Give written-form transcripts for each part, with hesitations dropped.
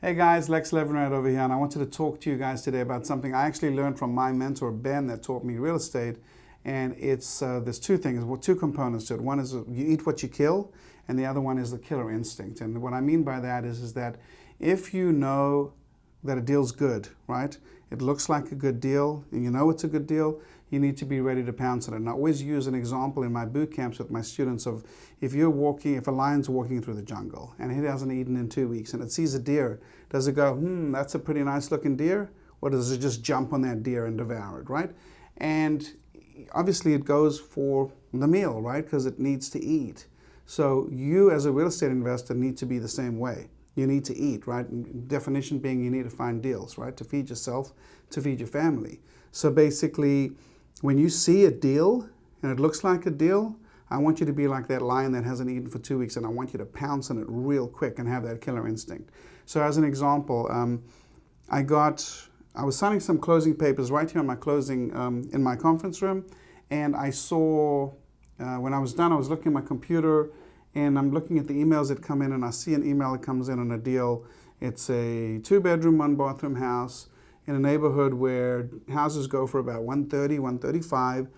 Hey guys, Levinrad over here, and I wanted to talk to you guys today about something I actually learned from my mentor Ben that taught me real estate. And it's there's two things, well, two components to it. One is you eat what you kill, and the other one is the killer instinct. And what I mean by that is that if you know that a deal's good, right? It looks like a good deal, and you know it's a good deal, you need to be ready to pounce on it. And I always use an example in my boot camps with my students of if a lion's walking through the jungle and it hasn't eaten in 2 weeks and it sees a deer, does it go, that's a pretty nice looking deer? Or does it just jump on that deer and devour it, right? And obviously it goes for the meal, right? Because it needs to eat. So you as a real estate investor need to be the same way. You need to eat, right? Definition being you need to find deals, right? To feed yourself, to feed your family. So basically, when you see a deal and it looks like a deal, I want you to be like that lion that hasn't eaten for 2 weeks, and I want you to pounce on it real quick and have that killer instinct. So as an example, I was signing some closing papers right here on my closing in my conference room, and I saw, when I was done, I was looking at my computer, and I'm looking at the emails that come in, and I see an email that comes in on a deal. It's a 2-bedroom, 1-bathroom house in a neighborhood where houses go for about 130, 135,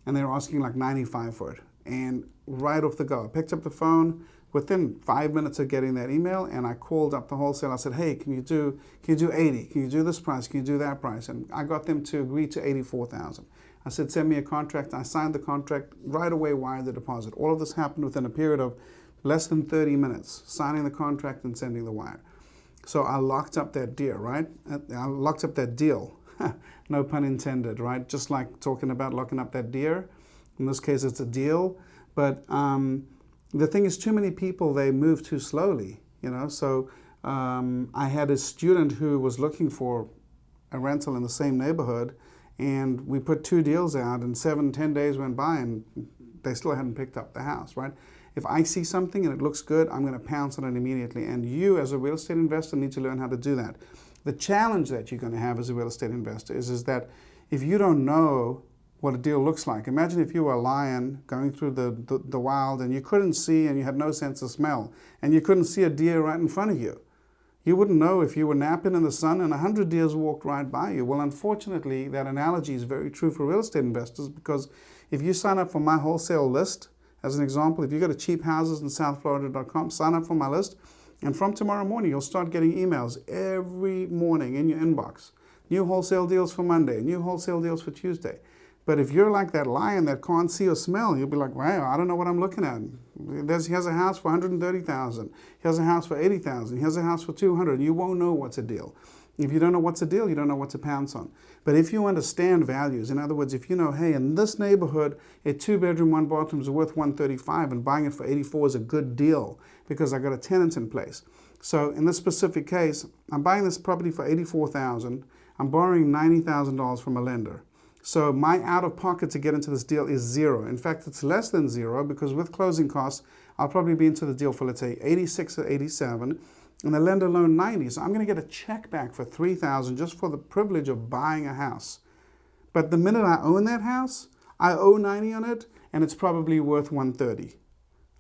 and they're asking like 95 for it. And right off the go, I picked up the phone within 5 minutes of getting that email, and I called up the wholesale. I said, hey, can you do 80? Can you do this price? Can you do that price? And I got them to agree to $84,000. I said, send me a contract. I signed the contract right away, wired the deposit. All of this happened within a period of less than 30 minutes, signing the contract and sending the wire. So I locked up that deal, right? I locked up that deal. No pun intended, right? Just like talking about locking up that deer. In this case, it's a deal. But the thing is, too many people, they move too slowly, you know? So I had a student who was looking for a rental in the same neighborhood, and we put 2 deals out, and 7-10 days went by, and they still hadn't picked up the house, right? If I see something and it looks good, I'm going to pounce on it immediately. And you, as a real estate investor, need to learn how to do that. The challenge that you're going to have as a real estate investor is that if you don't know what a deal looks like, imagine if you were a lion going through the wild and you couldn't see and you had no sense of smell and you couldn't see a deer right in front of you. You wouldn't know if you were napping in the sun and 100 deers walked right by you. Well, unfortunately, that analogy is very true for real estate investors, because if you sign up for my wholesale list, as an example, if you go to cheaphousesinsouthflorida.com, sign up for my list, and from tomorrow morning, you'll start getting emails every morning in your inbox. New wholesale deals for Monday, new wholesale deals for Tuesday. But if you're like that lion that can't see or smell, you'll be like, wow, I don't know what I'm looking at. He has a house for $130,000. He has a house for $80,000. He has a house for $200,000. You won't know what's a deal. If you don't know what's a deal, you don't know what to pounce on. But if you understand values, in other words, if you know, hey, in this neighborhood, a 2-bedroom, 1-bathroom is worth $135, and buying it for $84 is a good deal because I got a tenant in place. So in this specific case, I'm buying this property for $84,000. I'm borrowing $90,000 from a lender. So my out-of-pocket to get into this deal is $0. In fact, it's less than $0, because with closing costs, I'll probably be into the deal for, let's say, $86 or $87. And the lender loan $90. So I'm going to get a check back for $3,000 just for the privilege of buying a house. But the minute I own that house, I owe $90 on it, and it's probably worth $130.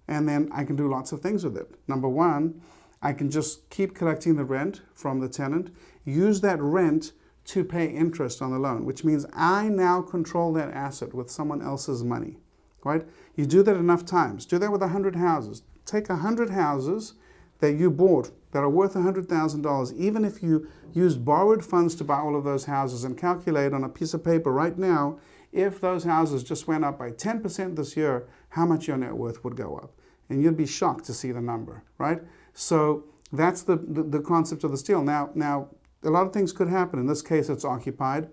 And then I can do lots of things with it. Number one, I can just keep collecting the rent from the tenant, use that rent to pay interest on the loan, which means I now control that asset with someone else's money, right? You do that enough times. Do that with 100 houses. Take 100 houses that you bought that are worth $100,000, even if you used borrowed funds to buy all of those houses, and calculate on a piece of paper right now, if those houses just went up by 10% this year, how much your net worth would go up. And you'd be shocked to see the number, right? So that's the concept of this deal. Now, a lot of things could happen. In this case, it's occupied.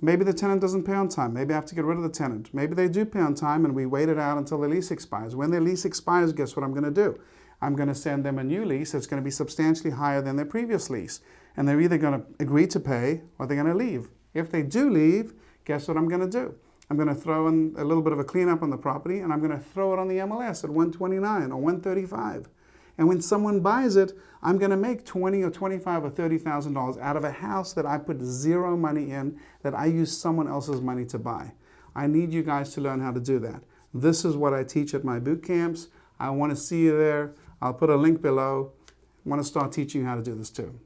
Maybe the tenant doesn't pay on time. Maybe I have to get rid of the tenant. Maybe they do pay on time and we wait it out until the lease expires. When their lease expires, guess what I'm going to do? I'm going to send them a new lease that's going to be substantially higher than their previous lease. And they're either going to agree to pay or they're going to leave. If they do leave, guess what I'm going to do? I'm going to throw in a little bit of a cleanup on the property, and I'm going to throw it on the MLS at 129 or 135. And when someone buys it, I'm going to make $20 or $25 or $30,000 out of a house that I put zero money in, that I used someone else's money to buy. I need you guys to learn how to do that. This is what I teach at my boot camps. I want to see you there. I'll put a link below. I want to start teaching you how to do this too.